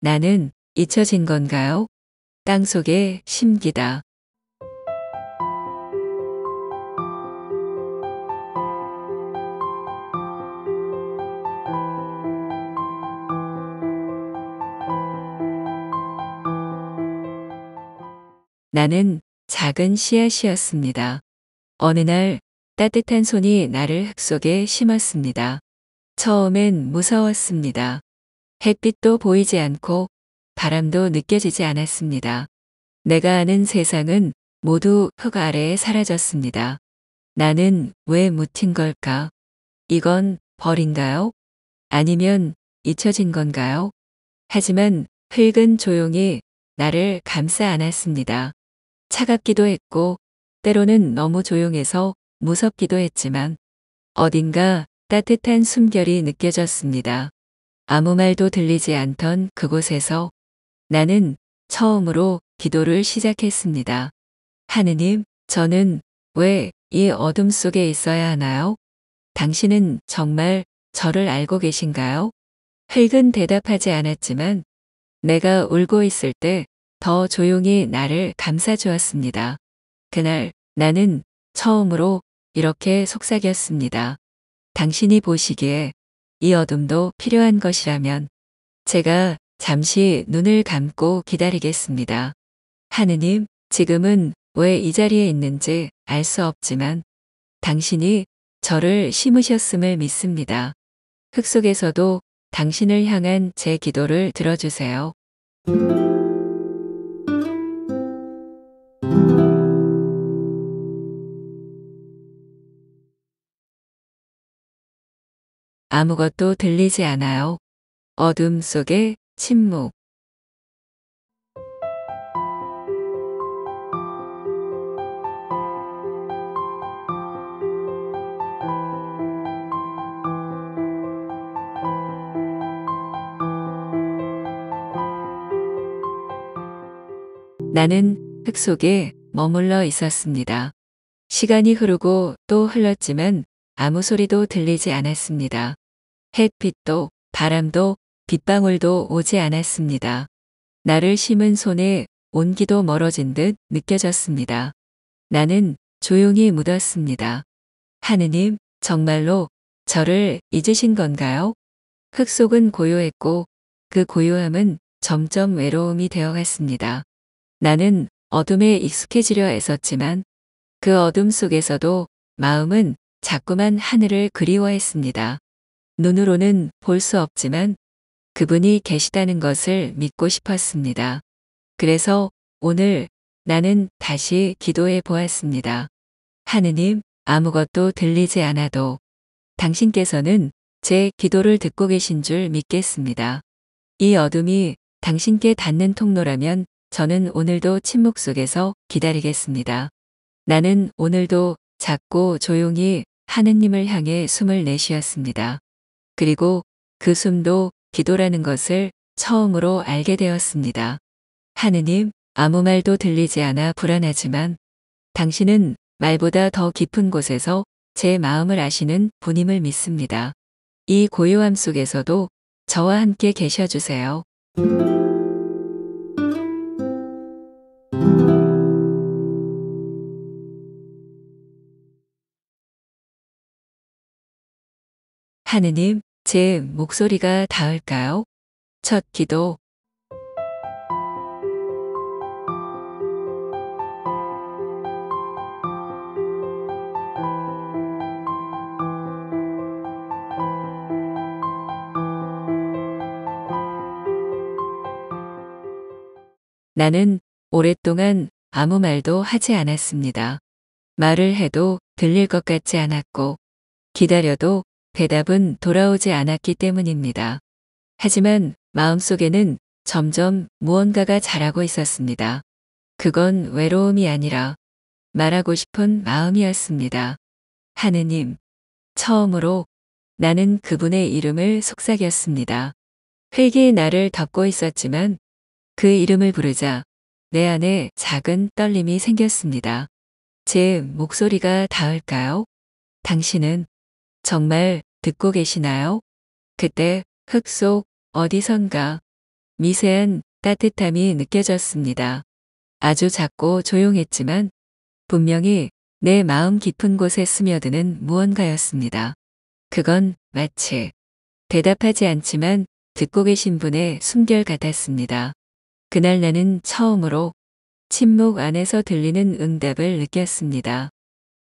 나는 잊혀진 건가요? 땅속의 심기다. 나는 작은 씨앗이었습니다. 어느 날 따뜻한 손이 나를 흙 속에 심었습니다. 처음엔 무서웠습니다. 햇빛도 보이지 않고 바람도 느껴지지 않았습니다. 내가 아는 세상은 모두 흙 아래에 사라졌습니다. 나는 왜 묻힌 걸까? 이건 벌인가요? 아니면 잊혀진 건가요? 하지만 흙은 조용히 나를 감싸 안았습니다. 차갑기도 했고 때로는 너무 조용해서 무섭기도 했지만 어딘가 따뜻한 숨결이 느껴졌습니다. 아무 말도 들리지 않던 그곳에서 나는 처음으로 기도를 시작했습니다. 하느님, 저는 왜 이 어둠 속에 있어야 하나요? 당신은 정말 저를 알고 계신가요? 흙은 대답하지 않았지만 내가 울고 있을 때 더 조용히 나를 감싸주었습니다. 그날 나는 처음으로 이렇게 속삭였습니다. 당신이 보시기에 이 어둠도 필요한 것이라면 제가 잠시 눈을 감고 기다리겠습니다. 하느님, 지금은 왜 이 자리에 있는지 알 수 없지만 당신이 저를 심으셨음을 믿습니다. 흙 속에서도 당신을 향한 제 기도를 들어주세요. 아무것도 들리지 않아요. 어둠 속의 침묵. 나는 흙 속에 머물러 있었습니다. 시간이 흐르고 또 흘렀지만 아무 소리도 들리지 않았습니다. 햇빛도 바람도 빗방울도 오지 않았습니다. 나를 심은 손에 온기도 멀어진 듯 느껴졌습니다. 나는 조용히 묻었습니다. 하느님, 정말로 저를 잊으신 건가요? 흙 속은 고요했고 그 고요함은 점점 외로움이 되어갔습니다. 나는 어둠에 익숙해지려 애썼지만 그 어둠 속에서도 마음은 자꾸만 하늘을 그리워했습니다. 눈으로는 볼 수 없지만 그분이 계시다는 것을 믿고 싶었습니다. 그래서 오늘 나는 다시 기도해 보았습니다. 하느님, 아무것도 들리지 않아도 당신께서는 제 기도를 듣고 계신 줄 믿겠습니다. 이 어둠이 당신께 닿는 통로라면 저는 오늘도 침묵 속에서 기다리겠습니다. 나는 오늘도 작고 조용히 하느님을 향해 숨을 내쉬었습니다. 그리고 그 숨도 기도라는 것을 처음으로 알게 되었습니다. 하느님, 아무 말도 들리지 않아 불안하지만 당신은 말보다 더 깊은 곳에서 제 마음을 아시는 분임을 믿습니다. 이 고요함 속에서도 저와 함께 계셔주세요. 하느님, 제 목소리가 닿을까요? 첫 기도. 나는 오랫동안 아무 말도 하지 않았습니다. 말을 해도 들릴 것 같지 않았고 기다려도 대답은 돌아오지 않았기 때문입니다. 하지만 마음속에는 점점 무언가가 자라고 있었습니다. 그건 외로움이 아니라 말하고 싶은 마음이었습니다. 하느님, 처음으로 나는 그분의 이름을 속삭였습니다. 회개의 나를 덮고 있었지만 그 이름을 부르자 내 안에 작은 떨림이 생겼습니다. 제 목소리가 닿을까요? 당신은 정말 듣고 계시나요? 그때 흙 속 어디선가 미세한 따뜻함이 느껴졌습니다. 아주 작고 조용했지만 분명히 내 마음 깊은 곳에 스며드는 무언가였습니다. 그건 마치 대답하지 않지만 듣고 계신 분의 숨결 같았습니다. 그날 나는 처음으로 침묵 안에서 들리는 응답을 느꼈습니다.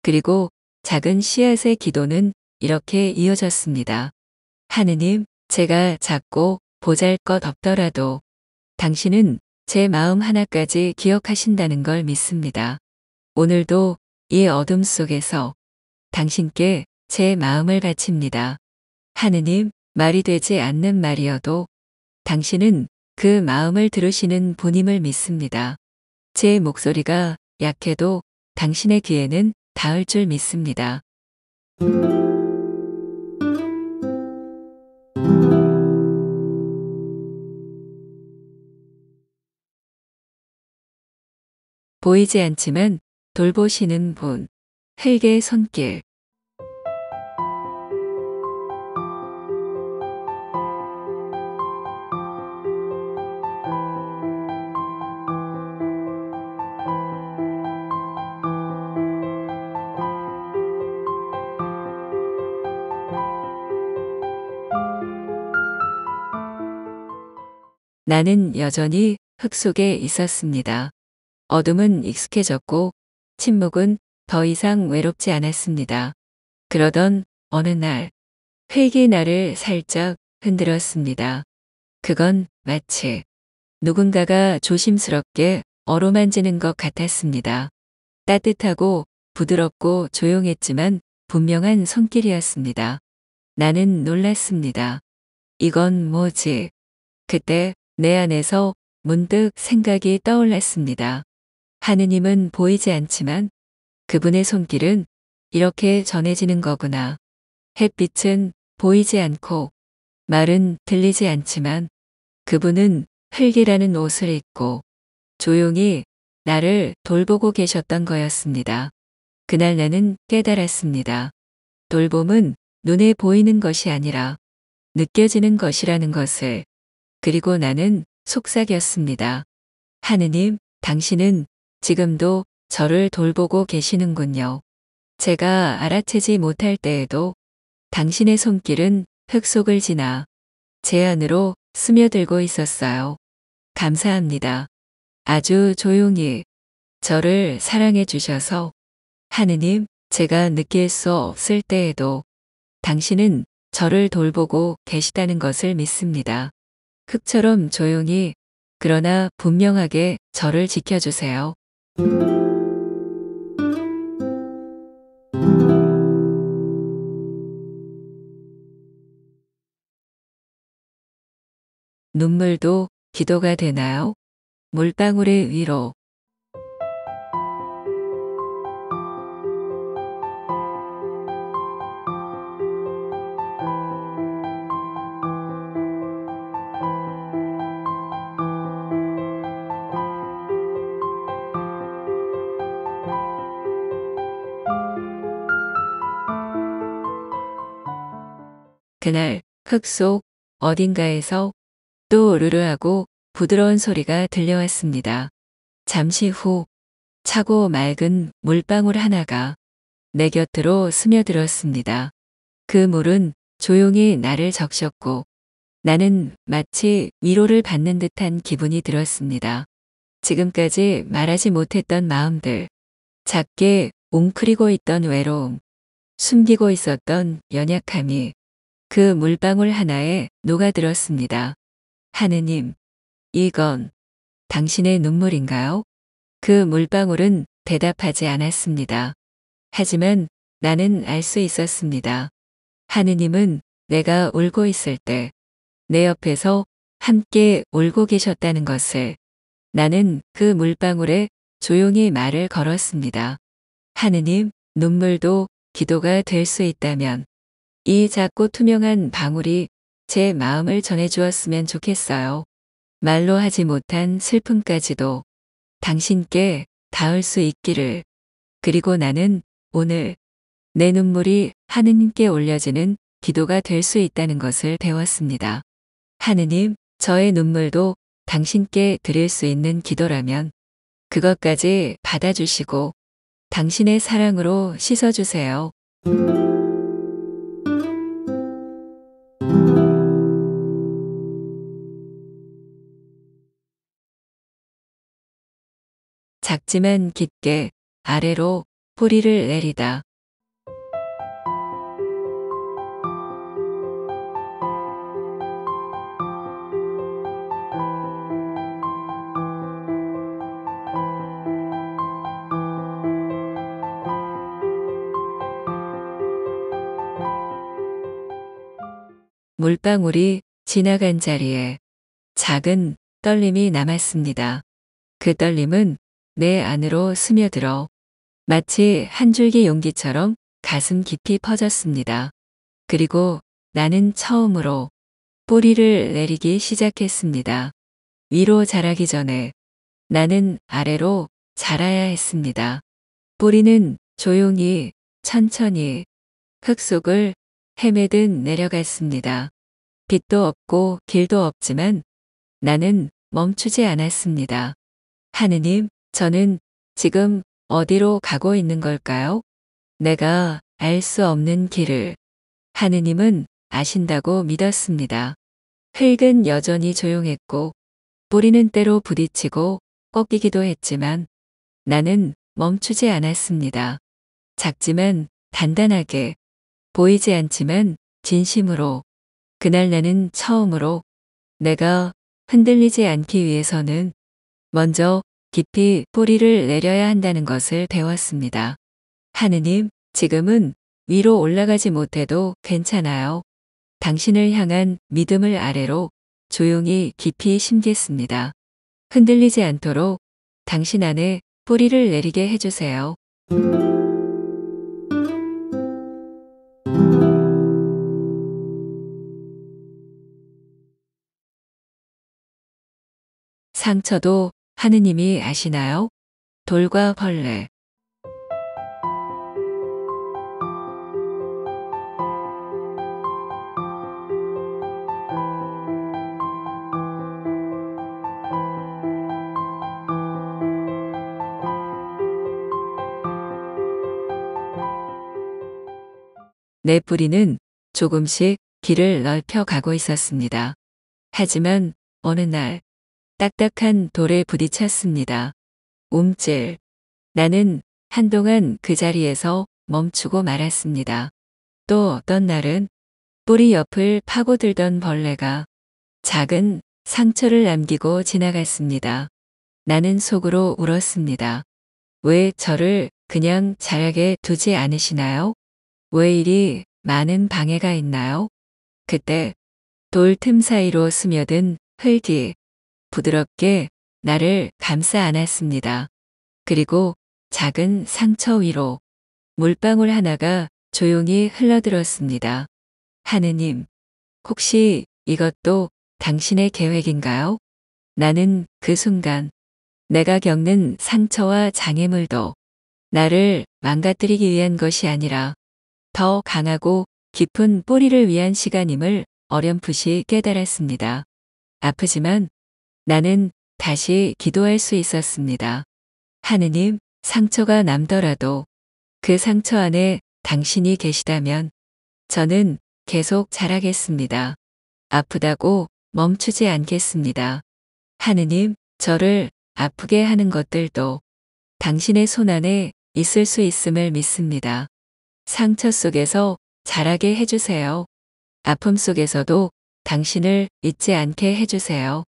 그리고 작은 씨앗의 기도는 이렇게 이어졌습니다. 하느님, 제가 작고 보잘것없더라도 당신은 제 마음 하나까지 기억하신다는 걸 믿습니다. 오늘도 이 어둠 속에서 당신께 제 마음을 바칩니다. 하느님, 말이 되지 않는 말이어도 당신은 그 마음을 들으시는 분임을 믿습니다. 제 목소리가 약해도 당신의 귀에는 닿을 줄 믿습니다. 보이지 않지만 돌보시는 분, 흙의 손길. 나는 여전히 흙 속에 있었습니다. 어둠은 익숙해졌고 침묵은 더 이상 외롭지 않았습니다. 그러던 어느 날, 흙이 나를 살짝 흔들었습니다. 그건 마치 누군가가 조심스럽게 어루만지는 것 같았습니다. 따뜻하고 부드럽고 조용했지만 분명한 손길이었습니다. 나는 놀랐습니다. 이건 뭐지? 그때 내 안에서 문득 생각이 떠올랐습니다. 하느님은 보이지 않지만 그분의 손길은 이렇게 전해지는 거구나. 햇빛은 보이지 않고 말은 들리지 않지만 그분은 흙이라는 옷을 입고 조용히 나를 돌보고 계셨던 거였습니다. 그날 나는 깨달았습니다. 돌봄은 눈에 보이는 것이 아니라 느껴지는 것이라는 것을. 그리고 나는 속삭였습니다. 하느님, 당신은 지금도 저를 돌보고 계시는군요. 제가 알아채지 못할 때에도 당신의 손길은 흙 속을 지나 제 안으로 스며들고 있었어요. 감사합니다. 아주 조용히 저를 사랑해 주셔서. 하느님, 제가 느낄 수 없을 때에도 당신은 저를 돌보고 계시다는 것을 믿습니다. 흙처럼 조용히 그러나 분명하게 저를 지켜주세요. 눈물도 기도가 되나요? 물방울의 위로. 그날 흙 속 어딘가에서 또 으르르하고 부드러운 소리가 들려왔습니다. 잠시 후 차고 맑은 물방울 하나가 내 곁으로 스며들었습니다. 그 물은 조용히 나를 적셨고 나는 마치 위로를 받는 듯한 기분이 들었습니다. 지금까지 말하지 못했던 마음들, 작게 웅크리고 있던 외로움, 숨기고 있었던 연약함이 그 물방울 하나에 녹아들었습니다. 하느님, 이건 당신의 눈물인가요? 그 물방울은 대답하지 않았습니다. 하지만 나는 알 수 있었습니다. 하느님은 내가 울고 있을 때 내 옆에서 함께 울고 계셨다는 것을. 나는 그 물방울에 조용히 말을 걸었습니다. 하느님, 눈물도 기도가 될 수 있다면 이 작고 투명한 방울이 제 마음을 전해주었으면 좋겠어요. 말로 하지 못한 슬픔까지도 당신께 닿을 수 있기를. 그리고 나는 오늘 내 눈물이 하느님께 올려지는 기도가 될 수 있다는 것을 배웠습니다. 하느님, 저의 눈물도 당신께 드릴 수 있는 기도라면 그것까지 받아주시고 당신의 사랑으로 씻어주세요. 작지만 깊게 아래로 뿌리를 내리다. 물방울이 지나간 자리에 작은 떨림이 남았습니다. 그 떨림은 내 안으로 스며들어 마치 한 줄기 용기처럼 가슴 깊이 퍼졌습니다. 그리고 나는 처음으로 뿌리를 내리기 시작했습니다. 위로 자라기 전에 나는 아래로 자라야 했습니다. 뿌리는 조용히 천천히 흙 속을 헤매듯 내려갔습니다. 빛도 없고 길도 없지만 나는 멈추지 않았습니다. 하느님, 저는 지금 어디로 가고 있는 걸까요? 내가 알 수 없는 길을 하느님은 아신다고 믿었습니다. 흙은 여전히 조용했고 뿌리는 때로 부딪히고 꺾이기도 했지만 나는 멈추지 않았습니다. 작지만 단단하게, 보이지 않지만 진심으로, 그날 나는 처음으로 내가 흔들리지 않기 위해서는 먼저 깊이 뿌리를 내려야 한다는 것을 배웠습니다. 하느님, 지금은 위로 올라가지 못해도 괜찮아요. 당신을 향한 믿음을 아래로 조용히 깊이 심겠습니다. 흔들리지 않도록 당신 안에 뿌리를 내리게 해주세요. 상처도 하느님이 아시나요? 돌과 벌레. 내 뿌리는 조금씩 길을 넓혀 가고 있었습니다. 하지만 어느 날 딱딱한 돌에 부딪혔습니다. 움찔. 나는 한동안 그 자리에서 멈추고 말았습니다. 또 어떤 날은 뿌리 옆을 파고들던 벌레가 작은 상처를 남기고 지나갔습니다. 나는 속으로 울었습니다. 왜 저를 그냥 자라게 두지 않으시나요? 왜 이리 많은 방해가 있나요? 그때 돌 틈 사이로 스며든 흙이 부드럽게 나를 감싸 안았습니다. 그리고 작은 상처 위로 물방울 하나가 조용히 흘러들었습니다. 하느님, 혹시 이것도 당신의 계획인가요? 나는 그 순간 내가 겪는 상처와 장애물도 나를 망가뜨리기 위한 것이 아니라 더 강하고 깊은 뿌리를 위한 시간임을 어렴풋이 깨달았습니다. 아프지만 나는 다시 기도할 수 있었습니다. 하느님, 상처가 남더라도 그 상처 안에 당신이 계시다면 저는 계속 자라겠습니다. 아프다고 멈추지 않겠습니다. 하느님, 저를 아프게 하는 것들도 당신의 손 안에 있을 수 있음을 믿습니다. 상처 속에서 자라게 해주세요. 아픔 속에서도 당신을 잊지 않게 해주세요.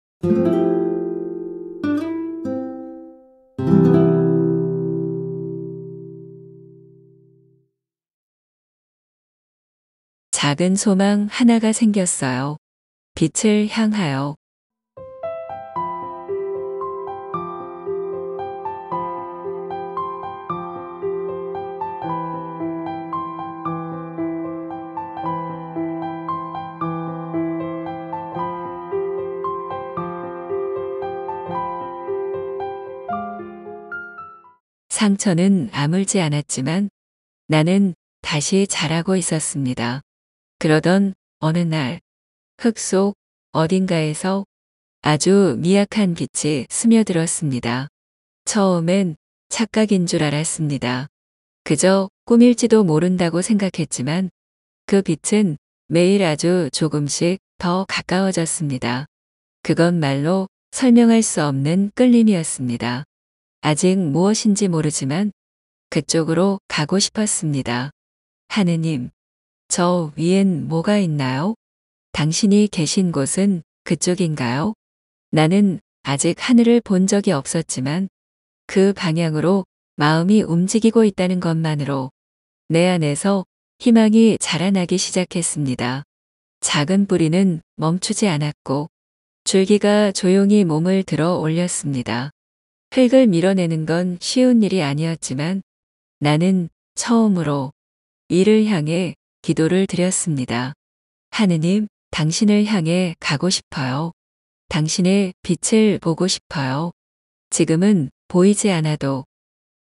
작은 소망 하나가 생겼어요. 빛을 향하여. 상처는 아물지 않았지만 나는 다시 자라고 있었습니다. 그러던 어느 날 흙 속 어딘가에서 아주 미약한 빛이 스며들었습니다. 처음엔 착각인 줄 알았습니다. 그저 꿈일지도 모른다고 생각했지만 그 빛은 매일 아주 조금씩 더 가까워졌습니다. 그건 말로 설명할 수 없는 끌림이었습니다. 아직 무엇인지 모르지만 그쪽으로 가고 싶었습니다. 하느님, 저 위엔 뭐가 있나요? 당신이 계신 곳은 그쪽인가요? 나는 아직 하늘을 본 적이 없었지만 그 방향으로 마음이 움직이고 있다는 것만으로 내 안에서 희망이 자라나기 시작했습니다. 작은 뿌리는 멈추지 않았고 줄기가 조용히 몸을 들어 올렸습니다. 흙을 밀어내는 건 쉬운 일이 아니었지만 나는 처음으로 위를 향해 기도를 드렸습니다. 하느님, 당신을 향해 가고 싶어요. 당신의 빛을 보고 싶어요. 지금은 보이지 않아도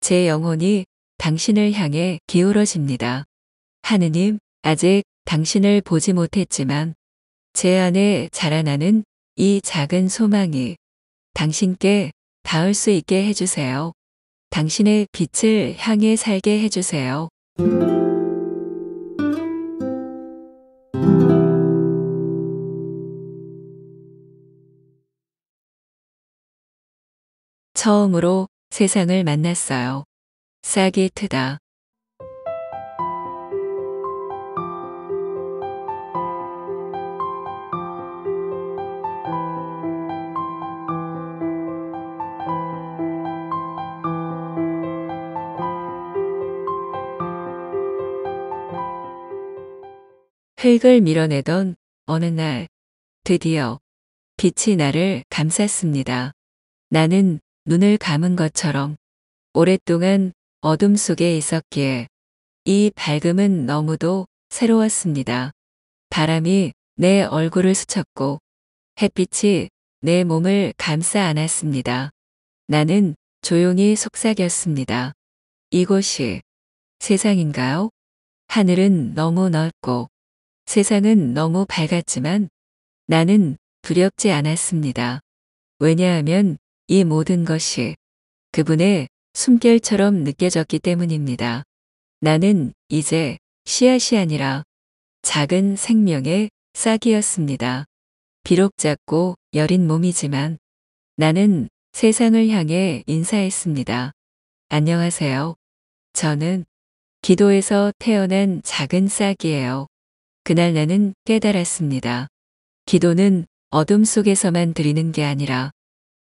제 영혼이 당신을 향해 기울어집니다. 하느님, 아직 당신을 보지 못했지만 제 안에 자라나는 이 작은 소망이 당신께 닿을 수 있게 해주세요. 당신의 빛을 향해 살게 해주세요. 처음으로 세상을 만났어요. 싹이 트다. 흙을 밀어내던 어느 날 드디어 빛이 나를 감쌌습니다. 나는 눈을 감은 것처럼 오랫동안 어둠 속에 있었기에 이 밝음은 너무도 새로웠습니다. 바람이 내 얼굴을 스쳤고 햇빛이 내 몸을 감싸 안았습니다. 나는 조용히 속삭였습니다. 이곳이 세상인가요? 하늘은 너무 넓고 세상은 너무 밝았지만 나는 두렵지 않았습니다. 왜냐하면 이 모든 것이 그분의 숨결처럼 느껴졌기 때문입니다. 나는 이제 씨앗이 아니라 작은 생명의 싹이었습니다. 비록 작고 여린 몸이지만 나는 세상을 향해 인사했습니다. 안녕하세요. 저는 기도에서 태어난 작은 싹이에요. 그날 나는 깨달았습니다. 기도는 어둠 속에서만 드리는 게 아니라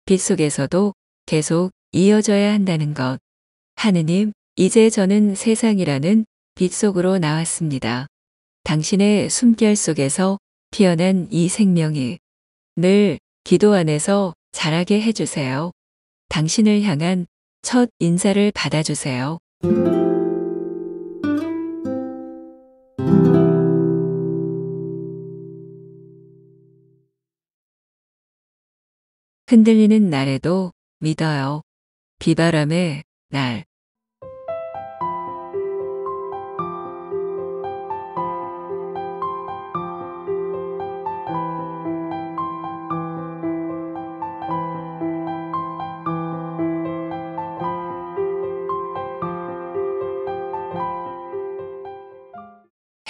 빛 속에서도 계속 이어져야 한다는 것. 하느님, 이제 저는 세상이라는 빛 속으로 나왔습니다. 당신의 숨결 속에서 피어난 이 생명이 늘 기도 안에서 자라게 해주세요. 당신을 향한 첫 인사를 받아주세요. 흔들리는 날에도 믿어요. 비바람의 날.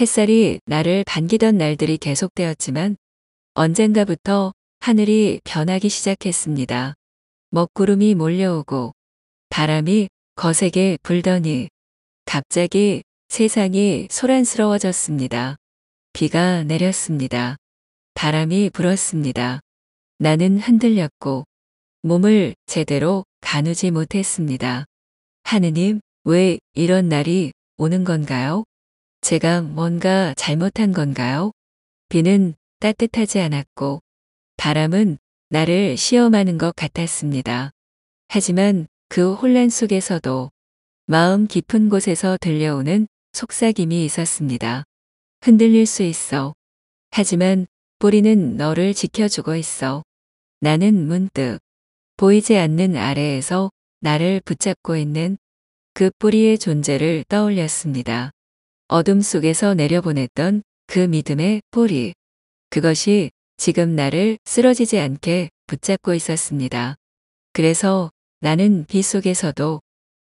햇살이 나를 반기던 날들이 계속되었지만 언젠가부터 하늘이 변하기 시작했습니다. 먹구름이 몰려오고 바람이 거세게 불더니 갑자기 세상이 소란스러워졌습니다. 비가 내렸습니다. 바람이 불었습니다. 나는 흔들렸고 몸을 제대로 가누지 못했습니다. 하느님, 왜 이런 날이 오는 건가요? 제가 뭔가 잘못한 건가요? 비는 따뜻하지 않았고 바람은 나를 시험하는 것 같았습니다. 하지만 그 혼란 속에서도 마음 깊은 곳에서 들려오는 속삭임이 있었습니다. 흔들릴 수 있어. 하지만 뿌리는 너를 지켜주고 있어. 나는 문득 보이지 않는 아래에서 나를 붙잡고 있는 그 뿌리의 존재를 떠올렸습니다. 어둠 속에서 내려보냈던 그 믿음의 뿌리. 그것이 지금 나를 쓰러지지 않게 붙잡고 있었습니다. 그래서 나는 비 속에서도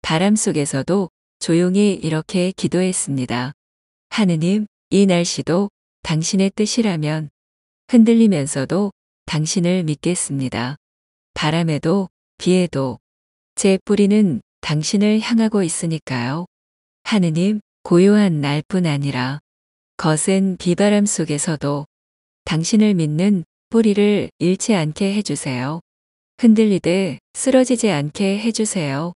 바람 속에서도 조용히 이렇게 기도했습니다. 하느님, 이 날씨도 당신의 뜻이라면 흔들리면서도 당신을 믿겠습니다. 바람에도 비에도 제 뿌리는 당신을 향하고 있으니까요. 하느님, 고요한 날뿐 아니라 거센 비바람 속에서도 당신을 믿는 뿌리를 잃지 않게 해주세요. 흔들리되 쓰러지지 않게 해주세요.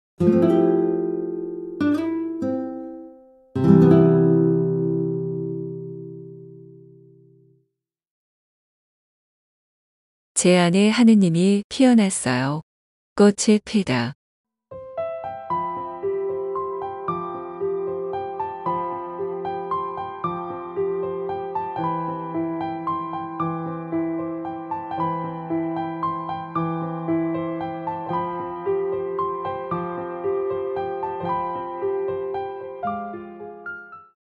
제 안에 하느님이 피어났어요. 꽃이 피다.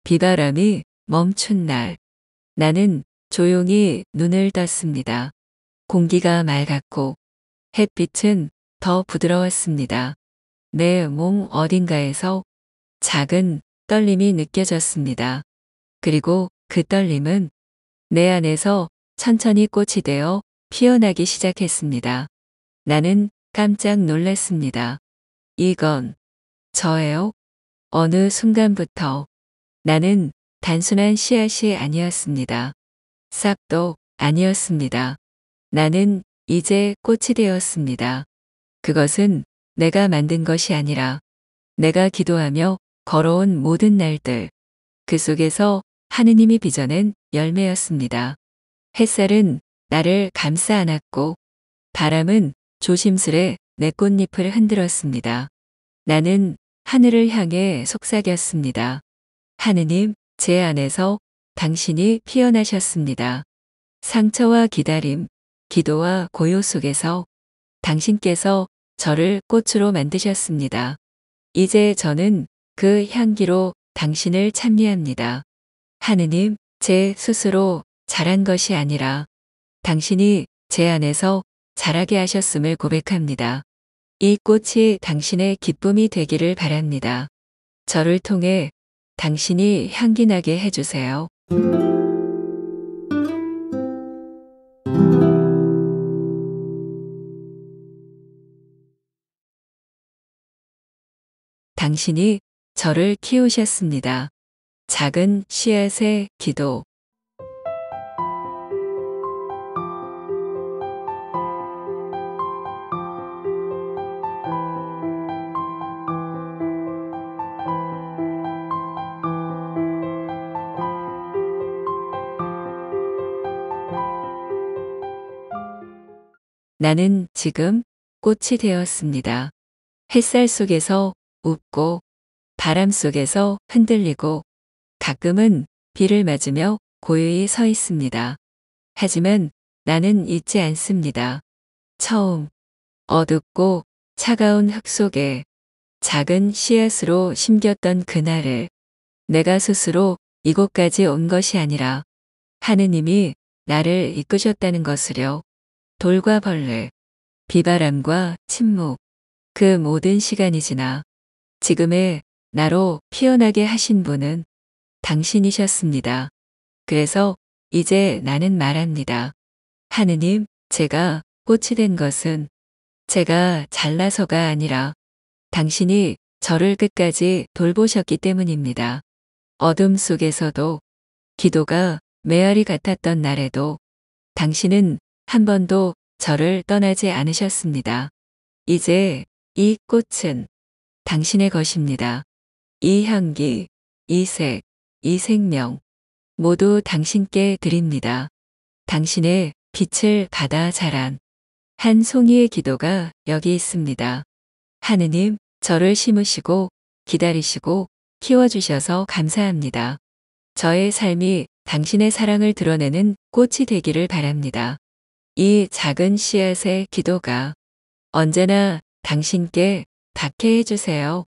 비바람이 멈춘 날, 나는 조용히 눈을 떴습니다. 공기가 맑았고 햇빛은 더 부드러웠습니다. 내 몸 어딘가에서 작은 떨림이 느껴졌습니다. 그리고 그 떨림은 내 안에서 천천히 꽃이 되어 피어나기 시작했습니다. 나는 깜짝 놀랐습니다. 이건 저예요? 어느 순간부터 나는 단순한 씨앗이 아니었습니다. 싹도 아니었습니다. 나는 이제 꽃이 되었습니다. 그것은 내가 만든 것이 아니라 내가 기도하며 걸어온 모든 날들, 그 속에서 하느님이 빚어낸 열매였습니다. 햇살은 나를 감싸 안았고 바람은 조심스레 내 꽃잎을 흔들었습니다. 나는 하늘을 향해 속삭였습니다. 하느님, 제 안에서 당신이 피어나셨습니다. 상처와 기다림, 기도와 고요 속에서 당신께서 저를 꽃으로 만드셨습니다. 이제 저는 그 향기로 당신을 찬미합니다. 하느님, 제 스스로 자란 것이 아니라 당신이 제 안에서 자라게 하셨음을 고백합니다. 이 꽃이 당신의 기쁨이 되기를 바랍니다. 저를 통해 당신이 향기나게 해주세요. 당신이 저를 키우셨습니다. 작은 씨앗의 기도. 나는 지금 꽃이 되었습니다. 햇살 속에서 웃고 바람 속에서 흔들리고 가끔은 비를 맞으며 고요히 서 있습니다. 하지만 나는 잊지 않습니다. 처음 어둡고 차가운 흙 속에 작은 씨앗으로 심겼던 그날을 내가 스스로 이곳까지 온 것이 아니라 하느님이 나를 이끄셨다는 것을요. 돌과 벌레, 비바람과 침묵, 그 모든 시간이 지나 지금의 나로 피어나게 하신 분은 당신이셨습니다. 그래서 이제 나는 말합니다. 하느님, 제가 꽃이 된 것은 제가 잘나서가 아니라 당신이 저를 끝까지 돌보셨기 때문입니다. 어둠 속에서도 기도가 메아리 같았던 날에도 당신은 한 번도 저를 떠나지 않으셨습니다. 이제 이 꽃은 당신의 것입니다. 이 향기, 이 색, 이 생명 모두 당신께 드립니다. 당신의 빛을 받아 자란 한 송이의 기도가 여기 있습니다. 하느님, 저를 심으시고 기다리시고 키워주셔서 감사합니다. 저의 삶이 당신의 사랑을 드러내는 꽃이 되기를 바랍니다. 이 작은 씨앗의 기도가 언제나 당신께 닿게 해주세요.